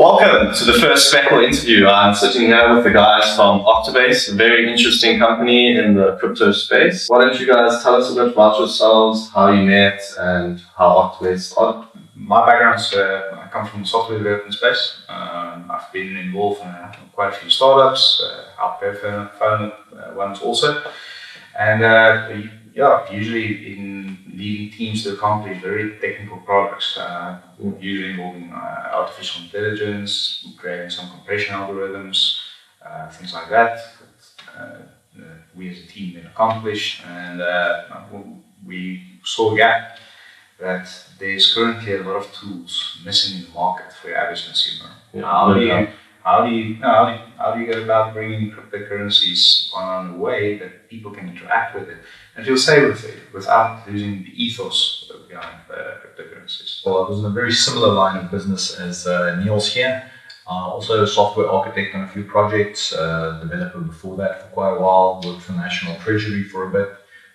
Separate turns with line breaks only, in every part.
Welcome to the first Speckle interview. I'm sitting here with the guys from Octobase, a very interesting company in the crypto space. Why don't you guys tell us a bit about yourselves, how you met, and how Octobase started?
My background is I come from the software development space. I've been involved in quite a few startups, founded ones also, and usually in leading teams to accomplish very technical products, usually involving artificial intelligence, creating some compression algorithms, things like that. We as a team then accomplished, and we saw a gap that there's currently a lot of tools missing in the market for your average consumer. How do you go about bringing cryptocurrencies on a way that people can interact with it and feel safe with it without losing the ethos behind cryptocurrencies?
Well, I was in a very similar line of business as Niels here. Also a software architect on a few projects, developer before that for quite a while, worked for National Treasury for a bit,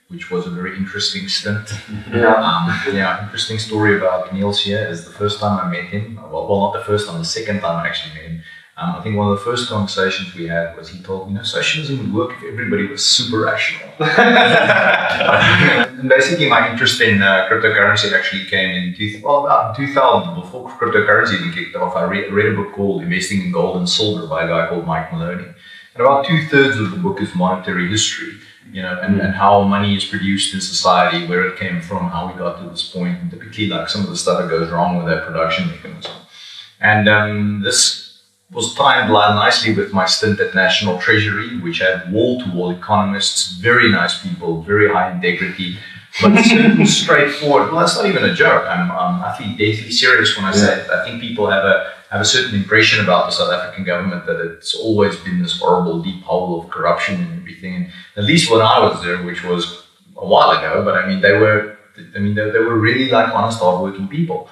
which was a very interesting stint. Interesting story about Niels here is the first time I met him, well not the first time, the second time I actually met him. I think one of the first conversations we had was he told me, socialism would work if everybody was super rational. And basically my interest in cryptocurrency actually came in about 2000, before cryptocurrency even kicked off. I read a book called Investing in Gold and Silver by a guy called Mike Maloney. And about 2/3 of the book is monetary history, and how money is produced in society, where it came from, how we got to this point, and typically like some of the stuff that goes wrong with that production mechanism. And this was timed nicely with my stint at National Treasury, which had wall-to-wall economists, very nice people, very high integrity, but straightforward. Well, that's not even a joke. I'm actually deadly serious when I say it. I think people have a certain impression about the South African government that it's always been this horrible deep hole of corruption and everything. And at least when I was there, which was a while ago, but they were really like honest, hardworking people.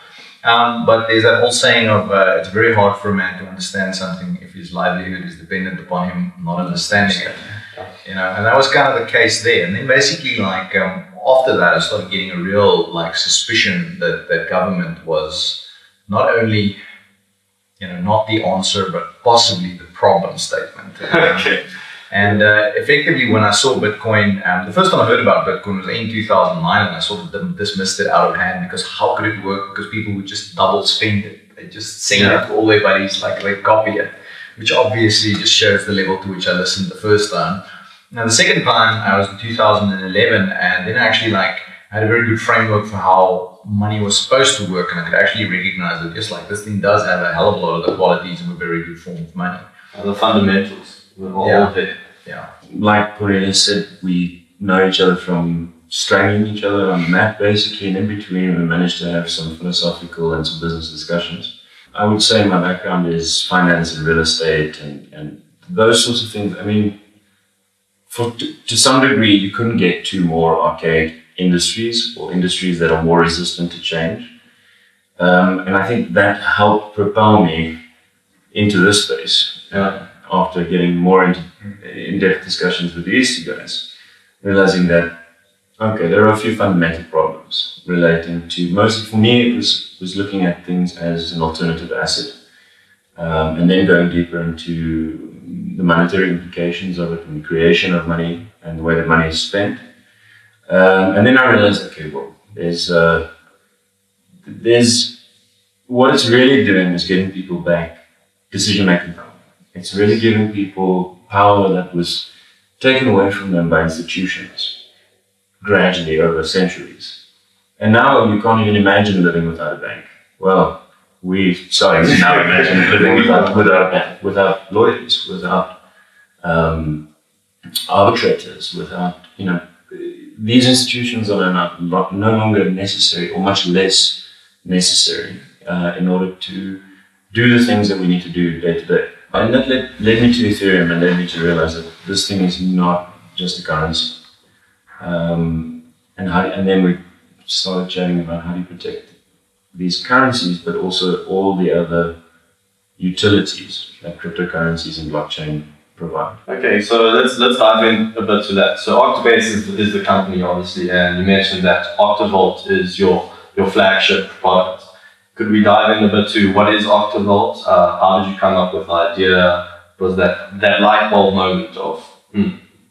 But there's that whole saying of it's very hard for a man to understand something if his livelihood is dependent upon him not understanding it. And that was kind of the case there. And then basically after that, I started getting a real suspicion that government was not only not the answer, but possibly the problem statement.
Okay.
And effectively, when I saw Bitcoin, the first time I heard about Bitcoin was in 2009, and I sort of dismissed it out of hand because how could it work? Because people would just double spend it. They just send it to all their buddies, they copy it, which obviously just shows the level to which I listened the first time. Now, the second time I was in 2011, and then I actually had a very good framework for how money was supposed to work, and I could actually recognize that just this thing does have a hell of a lot of the qualities of a very good form of money.
The fundamentals.
Like Cornelia said, we know each other from strangling each other on the mat basically, and in between we managed to have some philosophical and some business discussions. I would say my background is finance and real estate and those sorts of things. I mean, to some degree you couldn't get to more archaic industries or industries that are more resistant to change. And I think that helped propel me into this space. After getting more into in-depth discussions with these two guys, realizing that, okay, there are a few fundamental problems relating to, mostly for me, it was looking at things as an alternative asset, and then going deeper into the monetary implications of it and the creation of money and the way that money is spent. And then I realized, okay, well, there's what it's really doing is getting people back decision-making power. It's really giving people power that was taken away from them by institutions gradually over centuries. And now you can't even imagine living without a bank. Well, we now imagine living without a bank, without lawyers, without arbitrators, without, these institutions are no longer necessary or much less necessary in order to do the things that we need to do day to day. And that led me to Ethereum and led me to realize that this thing is not just a currency. And then we started chatting about how do you protect these currencies, but also all the other utilities that cryptocurrencies and blockchain provide.
Okay, so let's dive in a bit to that. So Octobase is the company, obviously, and you mentioned that Octo Vault is your flagship product. Could we dive in a bit to what is Octo Vault? How did you come up with the idea? Was that light bulb moment of,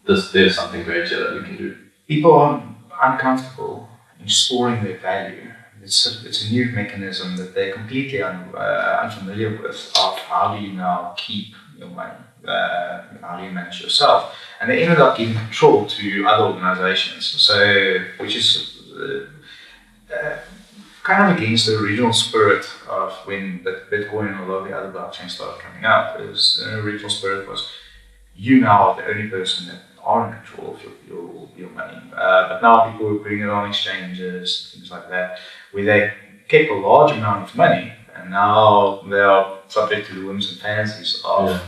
there's something great here that we can do?
People are uncomfortable in storing their value. It's a new mechanism that they're completely unfamiliar with of how do you now keep your money, how do you manage yourself. And they ended up giving control to other organizations, so which is kind of against the original spirit of when Bitcoin and a lot of the other blockchains started coming out. The original spirit was you now are the only person that are in control of your money. But now people are putting it on exchanges, things like that, where they keep a large amount of money, and now they are subject to the whims and fancies of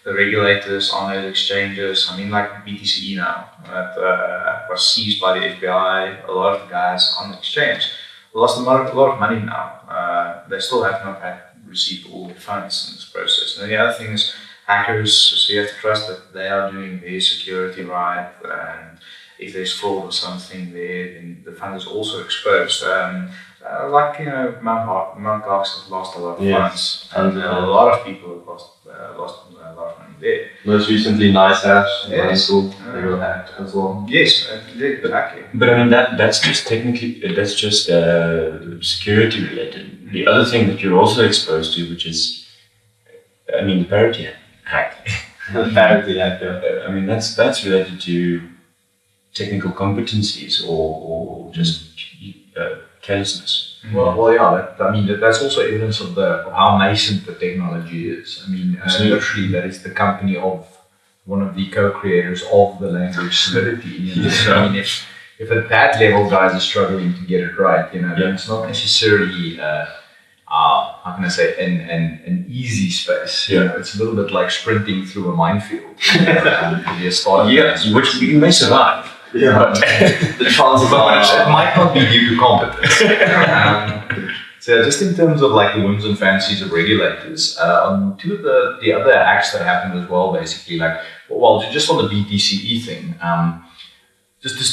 the regulators on those exchanges. I mean, like BTCE now, that was seized by the FBI. A lot of the guys on the exchange lost a lot of money now. They still have not received all their funds in this process. And then the other thing is hackers, so you have to trust that they are doing their security right, and if there's fraud or something there, then the fund is also exposed. Like, Mount Gox has lost a lot of funds, and a lot of people have lost a lot of money there.
Most recently, NiceHash, they were hacked as well.
Yes, exactly.
But I mean, that's just technically, that's just security related. The other thing that you're also exposed to, which is, I mean, the parity hack.
The parity hack, yeah.
I mean, that's related to technical competencies or just carelessness.
Well, yeah. That's also evidence of how nascent the technology is. I mean, literally, that is the company of one of the co-creators of the language Solidity. So, I mean, if at that level guys are struggling to get it right, then it's not necessarily how can I say, an easy space. It's a little bit like sprinting through a minefield.
Which you may survive.
Yeah, but the chances are
it might not be due to competence. So just in terms of like the whims and fancies of regulators, on two of the other acts that happened as well, basically, just on the BTCE thing, just to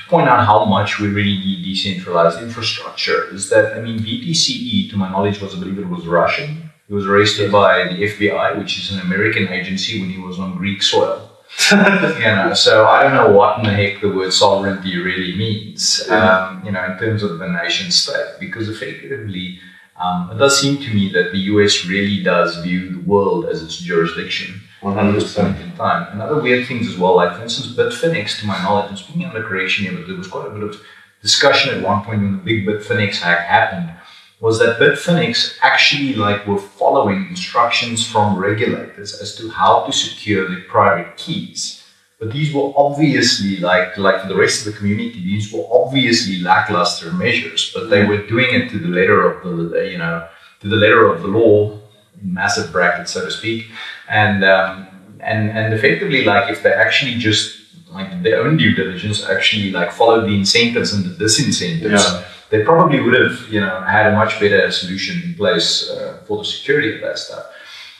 point out how much we really need decentralized infrastructure, is that, I mean, BTCE, to my knowledge, I believe it was Russian. He was arrested by the FBI, which is an American agency, when he was on Greek soil. So I don't know what in the heck the word sovereignty really means, in terms of the nation state, because effectively, it does seem to me that the US really does view the world as its jurisdiction. 100% at this point in time. And other weird things as well, like for instance, Bitfinex, to my knowledge, and speaking under correction here, but there was quite a bit of discussion at one point when the big Bitfinex hack happened, was that Bitfinex actually were following instructions from regulators as to how to secure their private keys. But these were obviously, like for the rest of the community, these were obviously lackluster measures, but they were doing it to the letter of the law, in massive brackets, so to speak. And effectively, if they actually just, their own due diligence actually followed the incentives and the disincentives, they probably would have, had a much better solution in place for the security of that stuff.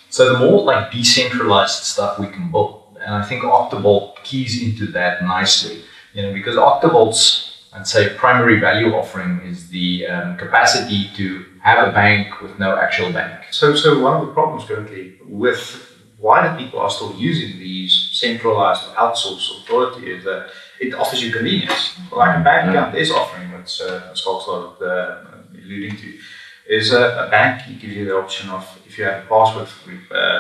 So the more decentralized stuff we can build, and I think Octo Vault keys into that nicely, because Octo Vault's, I'd say, primary value offering is the capacity to have a bank with no actual bank.
So one of the problems currently with why the people are still using these centralized outsourced authority is that it offers you convenience. Like a bank account is offering, what Speckles started alluding to, is a bank gives you the option of, if you have a password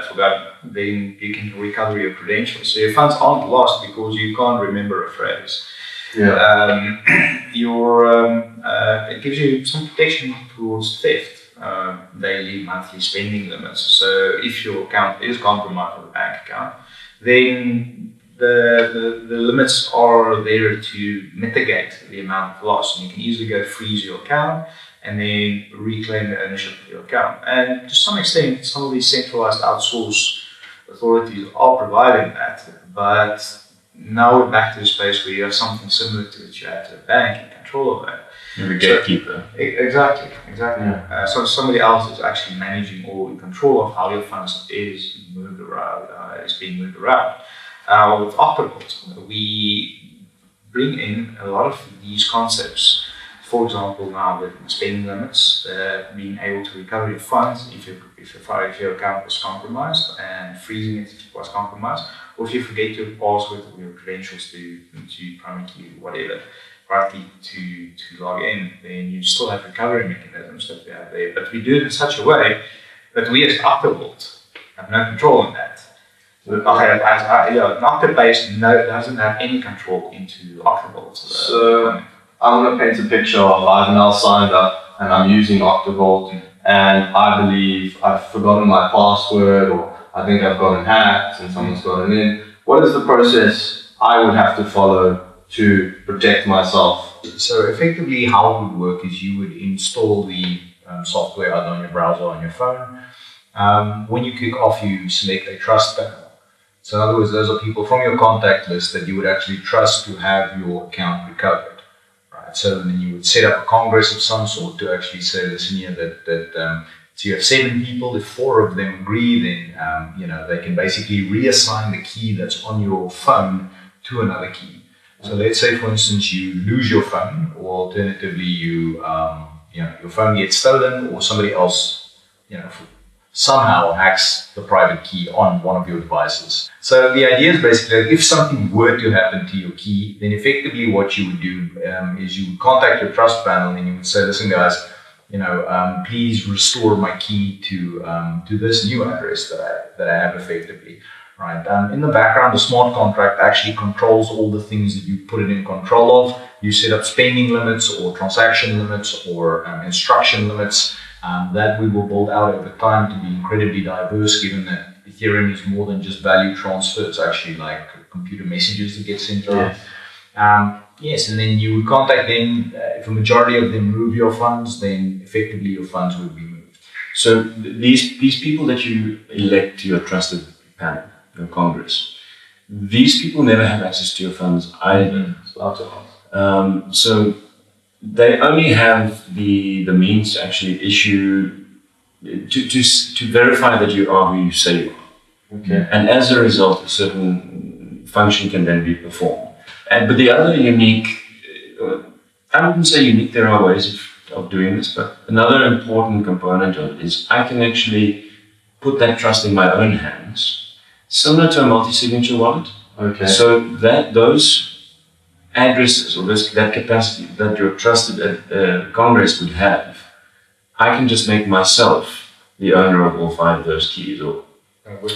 forgotten, then you can recover your credentials. So your funds aren't lost because you can't remember a phrase. It gives you some protection towards theft. Daily, monthly spending limits. So if your account is compromised with a bank account, then the limits are there to mitigate the amount of loss, and you can easily go freeze your account and then reclaim the ownership of your account. And to some extent, some of these centralized outsource authorities are providing that, but now we're back to the space where you have something similar to it. You have to have a bank in control of that.
You're the gatekeeper.
Exactly. So somebody else is actually managing or in control of how your funds is moved around, being moved around. With Octo Vault, we bring in a lot of these concepts For example, now with spending limits, being able to recover your funds if your account was compromised and freezing it if it was compromised, or if you forget your password or your credentials to permit you whatever rightly to log in, then you still have recovery mechanisms that we have there. But we do it in such a way that we as Octo Vault have no control on that. Octobase doesn't have any control into Octo Vault.
So I'm going to paint a picture of I've now signed up and I'm using Octo Vault, and I believe I've forgotten my password, or I think I've gotten hacked and someone's gotten in. What is the process I would have to follow to protect myself?
So effectively how it would work is you would install the software either on your browser or on your phone. When you kick off, you select a trust panel. So in other words, those are people from your contact list that you would actually trust to have your account recovered. Right? So then you would set up a congress of some sort to actually say, listen here, so you have 7 people. If 4 of them agree, then they can basically reassign the key that's on your phone to another key. So let's say, for instance, you lose your phone, or alternatively, your phone gets stolen, or somebody else, somehow hacks the private key on one of your devices. So the idea is basically that if something were to happen to your key, then effectively what you would do is you would contact your trust panel and you would say, listen guys, please restore my key to this new address that I have effectively. Right. In the background, the smart contract actually controls all the things that you put it in control of. You set up spending limits or transaction limits or instruction limits that we will build out over time to be incredibly diverse, given that Ethereum is more than just value transfer. It's actually like computer messages that get sent around. Yes, and then you would contact them. If a majority of them move your funds, then effectively your funds would be moved.
So these people that you elect to your trusted panel, your Congress, these people never have access to your funds either. So they only have the means to actually issue, to verify that you are who you say you are.
Okay.
And as a result, a certain function can then be performed. But the other unique, I wouldn't say unique, there are ways of doing this, but another important component of it is I can actually put that trust in my own hands, similar to a multi-signature wallet.
Okay.
So that those addresses or that capacity that your trusted Congress would have, I can just make myself the owner of all 5 of those keys, or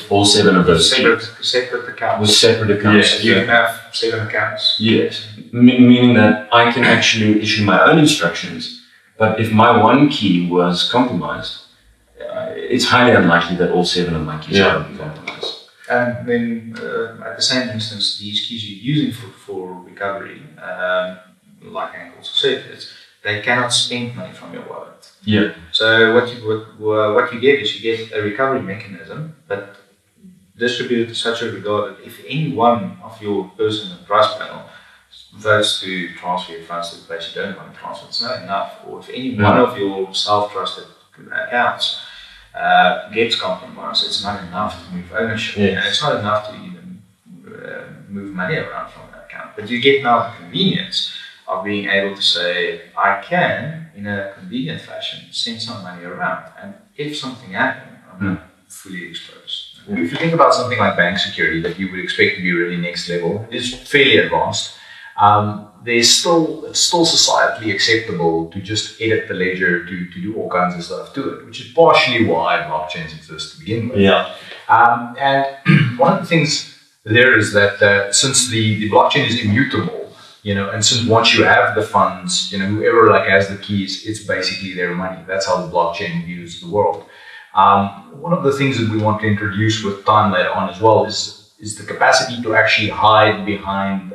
all 7 of those
separate accounts.
With separate accounts.
Yes, you can have 7 accounts.
Yes, meaning that I can actually issue my own instructions, but if my one key was compromised, it's highly unlikely that all 7 of my keys are compromised.
And then at the same instance, these keys you're using for recovery, like Hank also said, they cannot spend money from your wallet.
Yeah.
So what you get is you get a recovery mechanism, but distributed to such a regard that if any one of your person in the trust panel votes to transfer your funds to the place you don't want to transfer, it's not enough. Or if any one of your self-trusted accounts gets compromised, it's not enough to move ownership, and it's not enough to even move money around from that account. But you get now the convenience of being able to say, I can, in a convenient fashion, send some money around, and if something happened, I'm not fully exposed.
If you think about something like bank security that you would expect to be really next level, it's fairly advanced. It's still societally acceptable to just edit the ledger, to do all kinds of stuff to it, which is partially why blockchains exist to begin with.
Yeah.
And one of the things there is that since the blockchain is immutable, and since once you have the funds, whoever has the keys, it's basically their money. That's how the blockchain views the world. One of the things that we want to introduce with time later on as well is the capacity to actually hide behind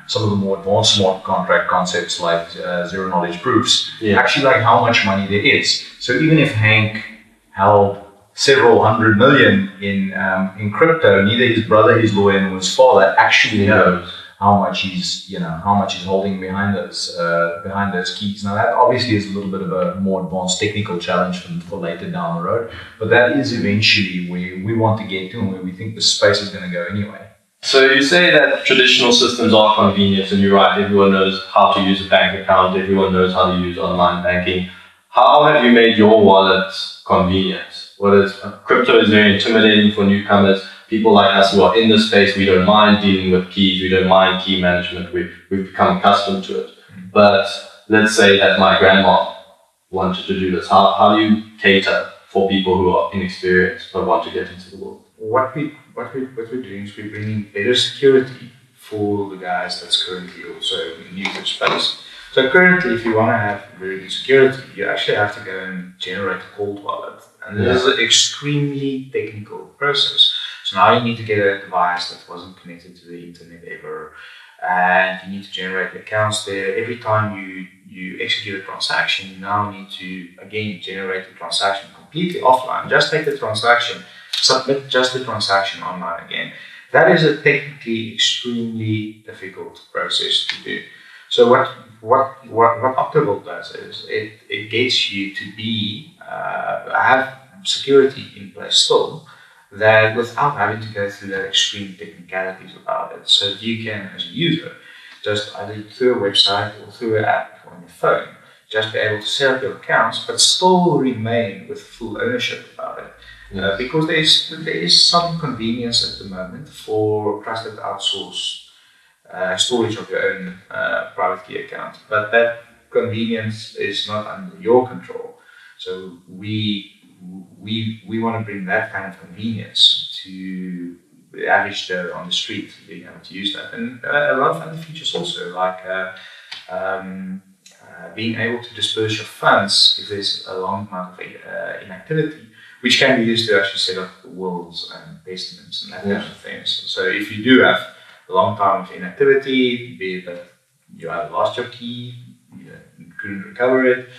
some of the more advanced smart contract concepts like zero knowledge proofs, actually how much money there is. So even if Hank held several hundred million in crypto, neither his brother, his lawyer, nor his father actually knows how much he's holding behind those keys. Now that obviously is a little bit of a more advanced technical challenge for later down the road, but that is eventually where we want to get to and where we think the space is going to go anyway.
So you say that traditional systems are convenient, and you're right, everyone knows how to use a bank account, everyone knows how to use online banking. How have you made your wallet convenient? Crypto is very intimidating for newcomers. People like us who are in the space, we don't mind dealing with keys, we don't mind key management, we've become accustomed to it. But let's say that my grandma wanted to do this. How do you cater for people who are inexperienced but want to get into the world?
What we're doing is we're bringing better security for the guys that's currently also new to the space. So currently, if you want to have very good security, you actually have to go and generate a cold wallet. And this is an extremely technical process. So now you need to get a device that wasn't connected to the internet ever, and you need to generate accounts there. Every time you execute a transaction, you now need to again generate the transaction completely offline. Just take the transaction, submit just the transaction online again. That is a technically extremely difficult process to do. So what Octo Vault does is it gets you to have security in place still, that without having to go through the extreme technicalities about it. So you can, as a user, just either through a website or through an app on your phone, just be able to set up your accounts, but still remain with full ownership about it. Because there is some convenience at the moment for trusted outsourced storage of your own private key account, but that convenience is not under your control. So we want to bring that kind of convenience to the average Joe on the street, being able to use that, and a lot of other features also, like being able to disperse your funds if there's a long amount of inactivity, which can be used to actually set up wills and testaments and that kind of things. So if you do have a long time of inactivity, be it that you either lost your key, you couldn't recover it,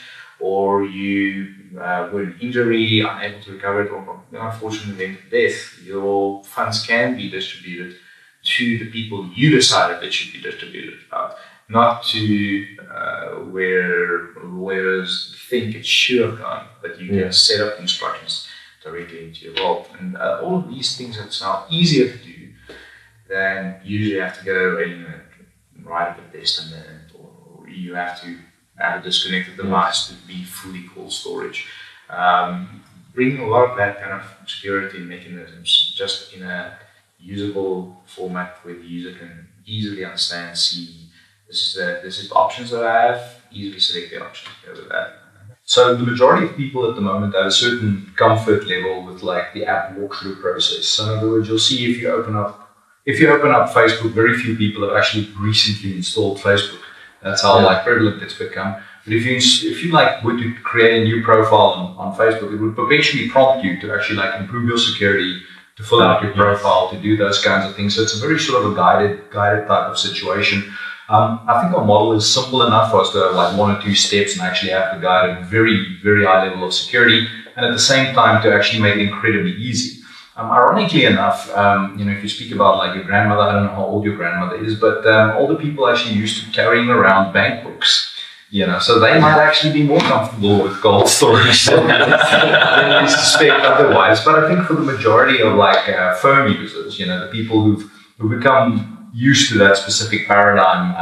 or you were in injury, unable to recover it, or unfortunately event of death, your funds can be distributed to the people you decided it should be distributed out, not to where lawyers think it should have gone, but you can set up instructions directly into your vault. And all of these things that's now easier to do than usually have to go and write up a testament, or you have to have a disconnected device to be fully cold storage. Bringing a lot of that kind of security mechanisms just in a usable format where the user can easily understand, see, this is the options that I have, easily select the options, go with that.
So the majority of people at the moment have a certain comfort level with like the app walkthrough process. So in other words, you'll see if you open up Facebook, very few people have actually recently installed Facebook. That's how like prevalent it's become. But if you like were to create a new profile on Facebook, it would perpetually prompt you to actually like improve your security, to fill out your profile, to do those kinds of things. So it's a very sort of a guided type of situation. I think our model is simple enough for us to have like 1 or 2 steps and actually have the guide a very, very high level of security, and at the same time to actually make it incredibly easy. Ironically enough, if you speak about like your grandmother, I don't know how old your grandmother is, but older people actually used to carrying around bank books. So they might actually be more comfortable with cold storage than you suspect otherwise. But I think for the majority of like phone users, the people who've become used to that specific paradigm,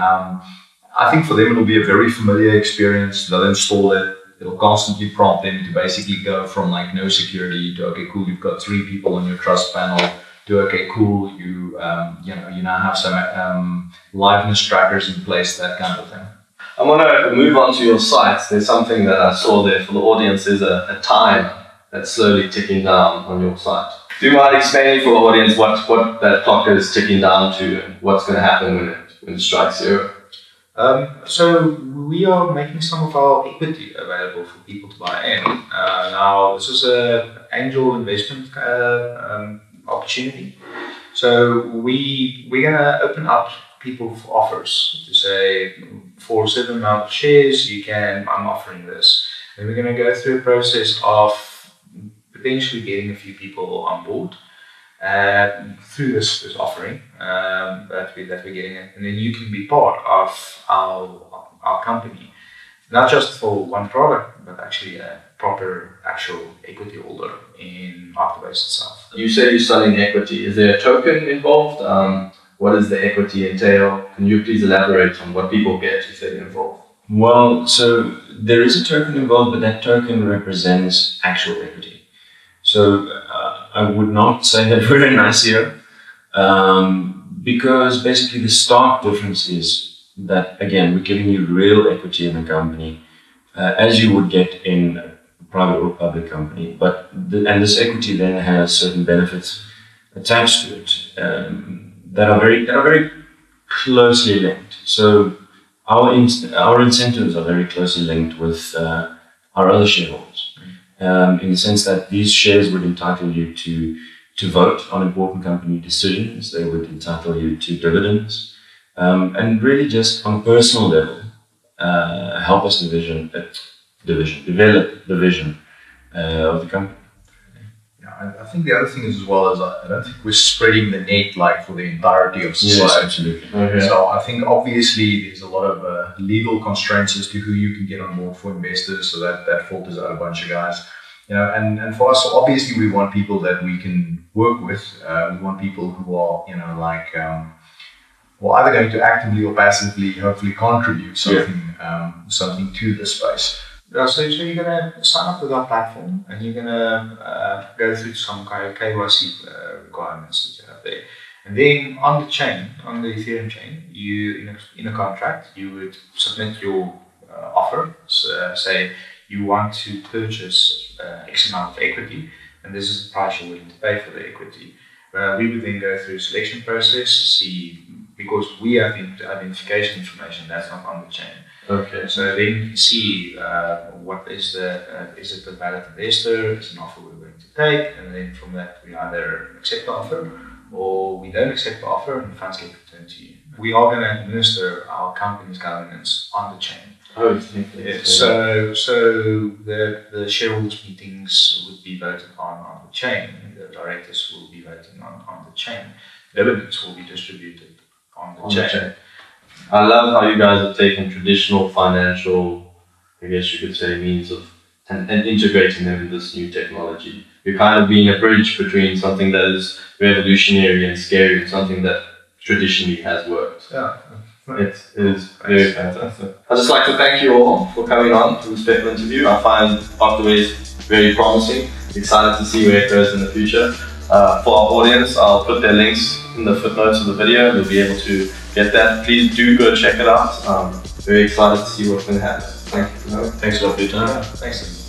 I think for them it'll be a very familiar experience. They'll install it. It'll constantly prompt them to basically go from like no security to, okay, cool, you've got 3 people on your trust panel, to, okay, cool, you now have some liveness trackers in place, that kind of thing.
I want to move on to your site. There's something that I saw there for the audience. There's a time that's slowly ticking down on your site. Do you mind explaining for the audience what that clock is ticking down to and what's going to happen when it strikes 0?
So we are making some of our equity available for people to buy in. Now this is an angel investment opportunity. So we're going to open up people for offers to say, for a certain amount of shares, I'm offering this. And we're going to go through a process of potentially getting a few people on board through this offering that we're getting, and then you can be part of our company, not just for one product, but actually a proper actual equity holder in Octobase itself.
You say you're selling equity. Is there a token involved? What does the equity entail? Can you please elaborate on what people get if they're involved?
Well, so there is a token involved, but that token represents actual equity. So I would not say that we're an ICO, because basically the stark difference is that, again, we're giving you real equity in the company, as you would get in a private or public company. And this equity then has certain benefits attached to it that are very closely linked. So our incentives are very closely linked with our other shareholders, in the sense that these shares would entitle you to vote on important company decisions. They would entitle you to dividends, and really just on a personal level help us develop the vision of the company.
I think the other thing is, as well, is I don't think we're spreading the net like for the entirety of society.
Yes, absolutely.
Okay.
So I think obviously there's a lot of legal constraints as to who you can get on board for investors, so that filters out a bunch of guys. And for us, obviously we want people that we can work with. We want people who are, who are either going to actively or passively hopefully contribute something to the space.
So you're going to sign up with our platform, and you're going to go through some kind of KYC requirements that you have there. And then on the chain, on the Ethereum chain, you in a contract, you would submit your offer. So, say you want to purchase X amount of equity, and this is the price you're willing to pay for the equity. We would then go through a selection process, see, because we have identification information that's not on the chain.
Okay.
So then you can see what is it a valid investor, is an offer we're going to take, and then from that we either accept the offer or we don't accept the offer and the funds get returned to you. We are going to administer our company's governance on the chain.
Oh,
yeah. So the shareholders meetings would be voted on the chain, and the directors will be voting on the chain. Dividends will be distributed on the chain.
I love how you guys have taken traditional financial, I guess you could say, means of and integrating them with this new technology. You're kind of being a bridge between something that is revolutionary and scary and something that traditionally has worked.
Yeah.
It is very fantastic. I'd just like to thank you all for coming on to the Speckle interview. I find Octobase very promising. Excited to see where it goes in the future. For our audience, I'll put their links in the footnotes of the video. You'll be able to get that. Please do go check it out. Very excited to see what's going to happen. Thank you.
Thanks a lot for your time.
Thanks.